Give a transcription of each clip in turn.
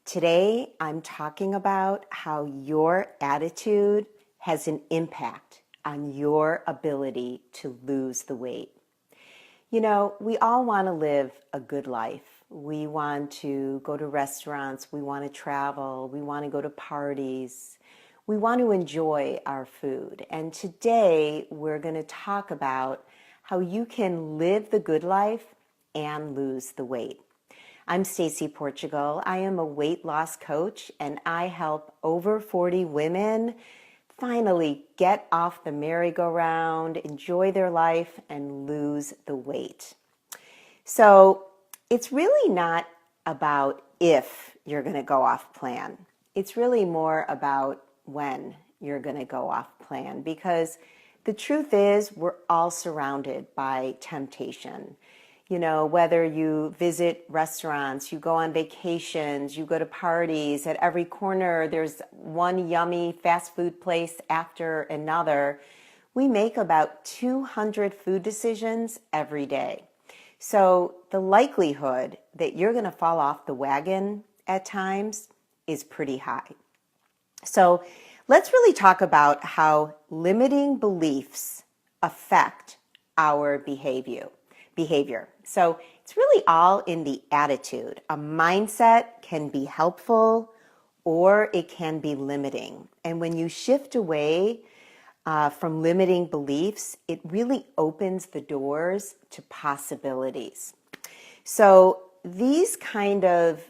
Today, I'm talking about how your attitude has an impact on your ability to lose the weight. You know, we all want to live a good life. We want to go to restaurants, we want to travel, we want to go to parties, we want to enjoy our food. And today, we're going to talk about how you can live the good life and lose the weight. I'm Stacy Portugal. I am a weight loss coach and I help over 40 women finally get off the merry-go-round, enjoy their life, and lose the weight. So it's really not about if you're going to go off plan. It's really more about when you're going to go off plan, because the truth is we're all surrounded by temptation. You know, whether you visit restaurants, you go on vacations, you go to parties, at every corner there's one yummy fast food place after another. We make about 200 food decisions every day. So the likelihood that you're going to fall off the wagon at times is pretty high. So let's really talk about how limiting beliefs affect our behavior. So it's really all in the attitude. A mindset can be helpful or it can be limiting. And when you shift away from limiting beliefs, it really opens the doors to possibilities. So these kind of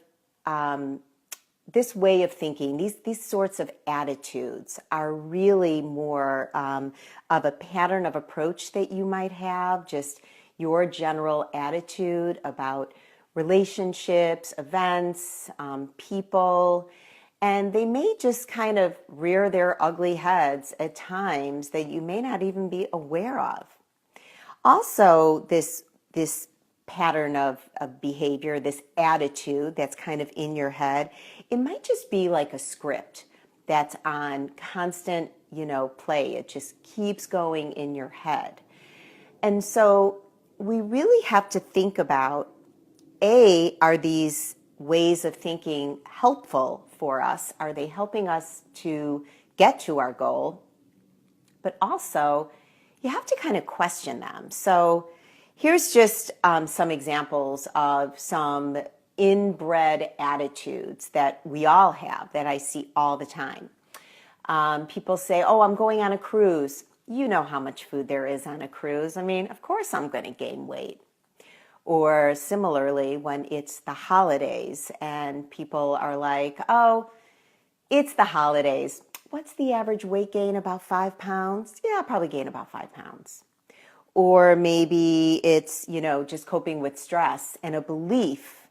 this way of thinking, these sorts of attitudes are really more of a pattern of approach that you might have, just your general attitude about relationships, events, people, and they may just kind of rear their ugly heads at times that you may not even be aware of. Also, this pattern of behavior, this attitude that's kind of in your head, it might just be like a script that's on constant, play. It just keeps going in your head. And so we really have to think about, are these ways of thinking helpful for us? Are they helping us to get to our goal? But also, you have to kind of question them. So here's just some examples of some inbred attitudes that we all have, that I see all the time. People say, oh, I'm going on a cruise. You know how much food there is on a cruise. I mean, of course I'm going to gain weight. Or similarly, when it's the holidays and people are like, oh, it's the holidays. What's the average weight gain? About 5 pounds? Yeah, I'll probably gain about 5 pounds. Or maybe it's, just coping with stress and a belief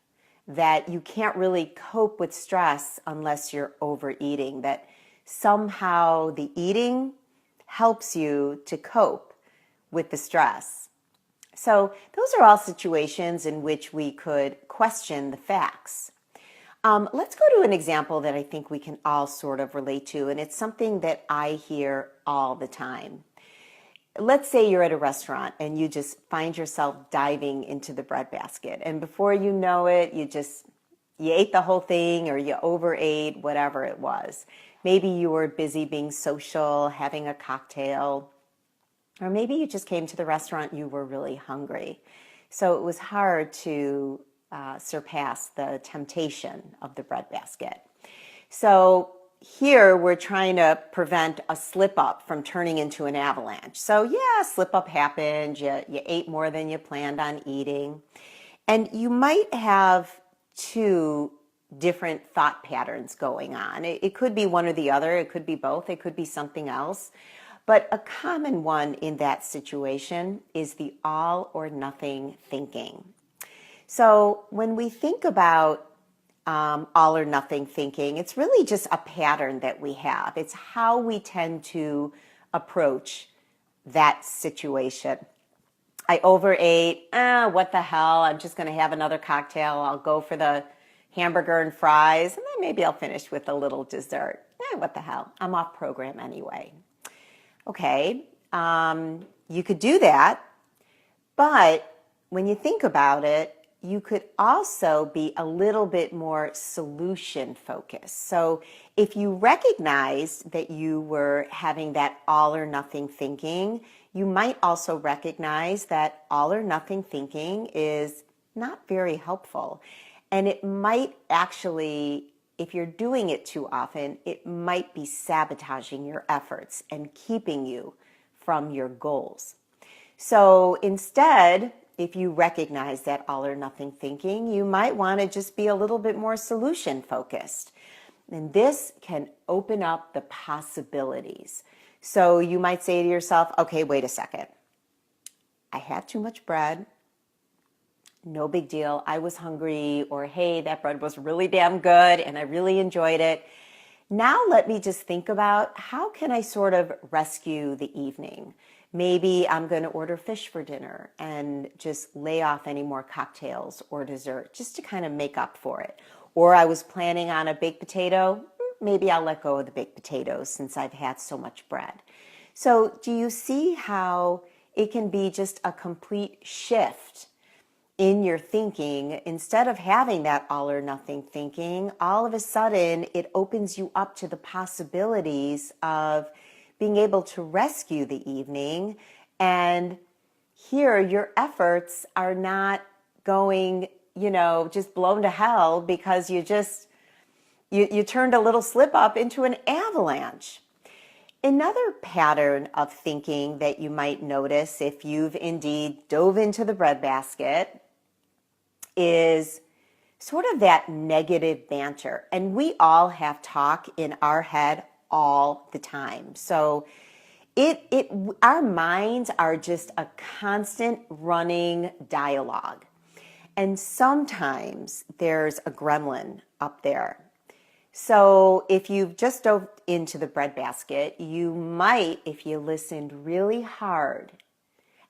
that you can't really cope with stress unless you're overeating, that somehow the eating helps you to cope with the stress. So those are all situations in which we could question the facts. Let's go to an example that I think we can all sort of relate to, and it's something that I hear all the time. Let's say you're at a restaurant and you just find yourself diving into the breadbasket, and before you know it, you ate the whole thing, or you overate, whatever it was. Maybe you were busy being social, having a cocktail, or maybe you just came to the restaurant, you were really hungry. So it was hard to surpass the temptation of the breadbasket. So here we're trying to prevent a slip up from turning into an avalanche. So yeah, slip up happened, you ate more than you planned on eating. And you might have two different thought patterns going on. It could be one or the other, it could be both, it could be something else. But a common one in that situation is the all or nothing thinking. So when we think about all or nothing thinking, it's really just a pattern that we have. It's how we tend to approach that situation. I overate, what the hell, I'm just going to have another cocktail, I'll go for the hamburger and fries, and then maybe I'll finish with a little dessert. What the hell, I'm off program anyway. Okay, you could do that, but when you think about it, you could also be a little bit more solution focused. So if you recognized that you were having that all or nothing thinking, you might also recognize that all or nothing thinking is not very helpful. And it might actually, if you're doing it too often, it might be sabotaging your efforts and keeping you from your goals. So instead, if you recognize that all or nothing thinking, you might want to just be a little bit more solution focused. And this can open up the possibilities. So you might say to yourself, okay, wait a second. I had too much bread. No big deal. I was hungry, or hey, that bread was really damn good and I really enjoyed it. Now let me just think about how can I sort of rescue the evening? Maybe I'm going to order fish for dinner and just lay off any more cocktails or dessert just to kind of make up for it. Or I was planning on a baked potato. Maybe I'll let go of the baked potatoes since I've had so much bread. So do you see how it can be just a complete shift in your thinking? Instead of having that all or nothing thinking, all of a sudden it opens you up to the possibilities of being able to rescue the evening. And here your efforts are not going, just blown to hell because you turned a little slip up into an avalanche. Another pattern of thinking that you might notice if you've indeed dove into the breadbasket is sort of that negative banter. And we all have talk in our head all the time. So our minds are just a constant running dialogue. And sometimes there's a gremlin up there. So if you've just dove into the breadbasket, you might, if you listened really hard,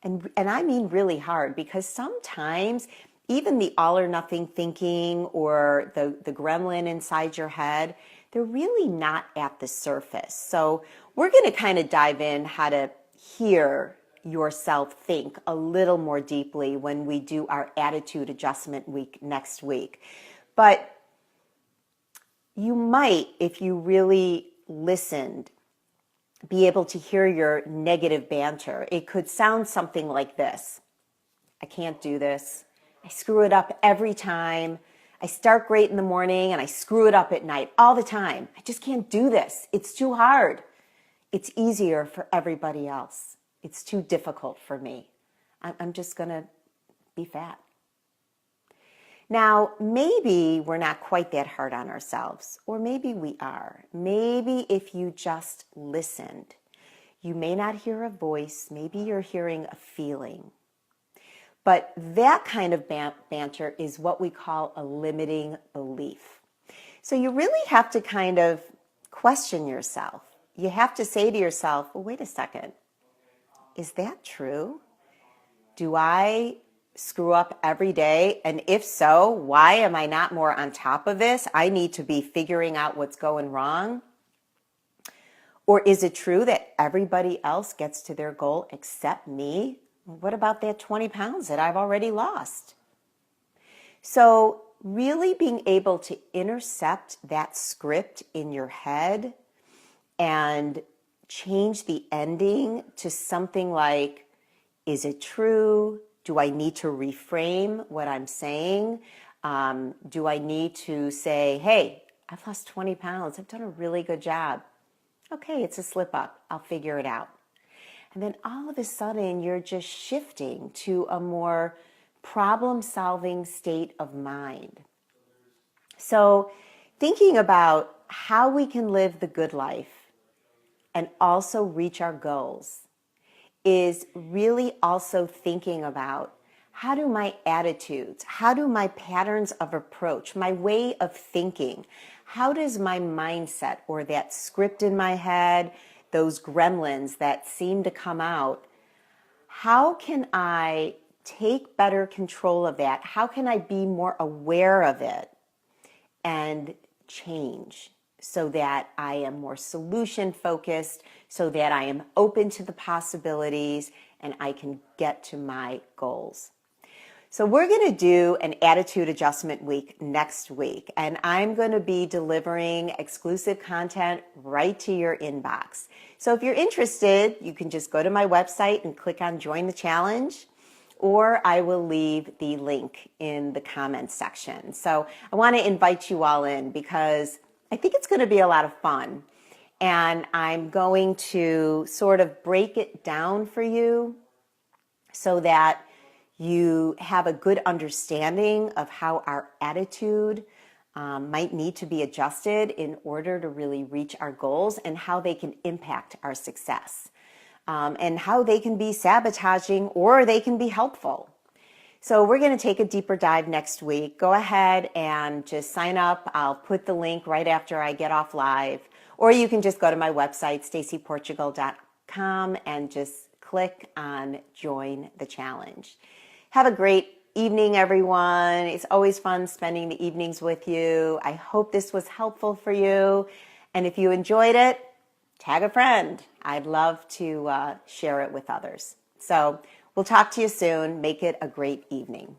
and I mean really hard, because sometimes even the all or nothing thinking or the gremlin inside your head, they're really not at the surface. So we're going to kind of dive in how to hear yourself think a little more deeply when we do our attitude adjustment week next week. But you might, if you really listened, be able to hear your negative banter. It could sound something like this. I can't do this. I screw it up every time. I start great in the morning and I screw it up at night all the time. I just can't do this. It's too hard. It's easier for everybody else. It's too difficult for me. I'm just going to be fat. Now, maybe we're not quite that hard on ourselves, or maybe we are. Maybe if you just listened, you may not hear a voice, maybe you're hearing a feeling. But that kind of banter is what we call a limiting belief. So you really have to kind of question yourself. You have to say to yourself, well, wait a second. Is that true? Do I screw up every day? And if so, why am I not more on top of this? I need to be figuring out what's going wrong. Or is it true that everybody else gets to their goal except me? What about that 20 pounds that I've already lost? So really being able to intercept that script in your head and change the ending to something like, is it true? Do I need to reframe what I'm saying? Do I need to say, hey, I've lost 20 pounds. I've done a really good job. Okay, it's a slip up. I'll figure it out. And then all of a sudden, you're just shifting to a more problem-solving state of mind. So thinking about how we can live the good life and also reach our goals is really also thinking about how do my attitudes, how do my patterns of approach, my way of thinking, how does my mindset or that script in my head, those gremlins that seem to come out, how can I take better control of that? How can I be more aware of it and change so that I am more solution focused, so that I am open to the possibilities and I can get to my goals? So we're going to do an attitude adjustment week next week, and I'm going to be delivering exclusive content right to your inbox. So if you're interested, you can just go to my website and click on Join the Challenge, or I will leave the link in the comments section. So I want to invite you all in because I think it's going to be a lot of fun. And I'm going to sort of break it down for you so that you have a good understanding of how our attitude might need to be adjusted in order to really reach our goals and how they can impact our success and how they can be sabotaging or they can be helpful. So we're going to take a deeper dive next week. Go ahead and just sign up. I'll put the link right after I get off live, or you can just go to my website, stacyportugal.com, and just click on Join the Challenge. Have a great evening, everyone. It's always fun spending the evenings with you. I hope this was helpful for you. And if you enjoyed it, tag a friend. I'd love to share it with others. So we'll talk to you soon. Make it a great evening.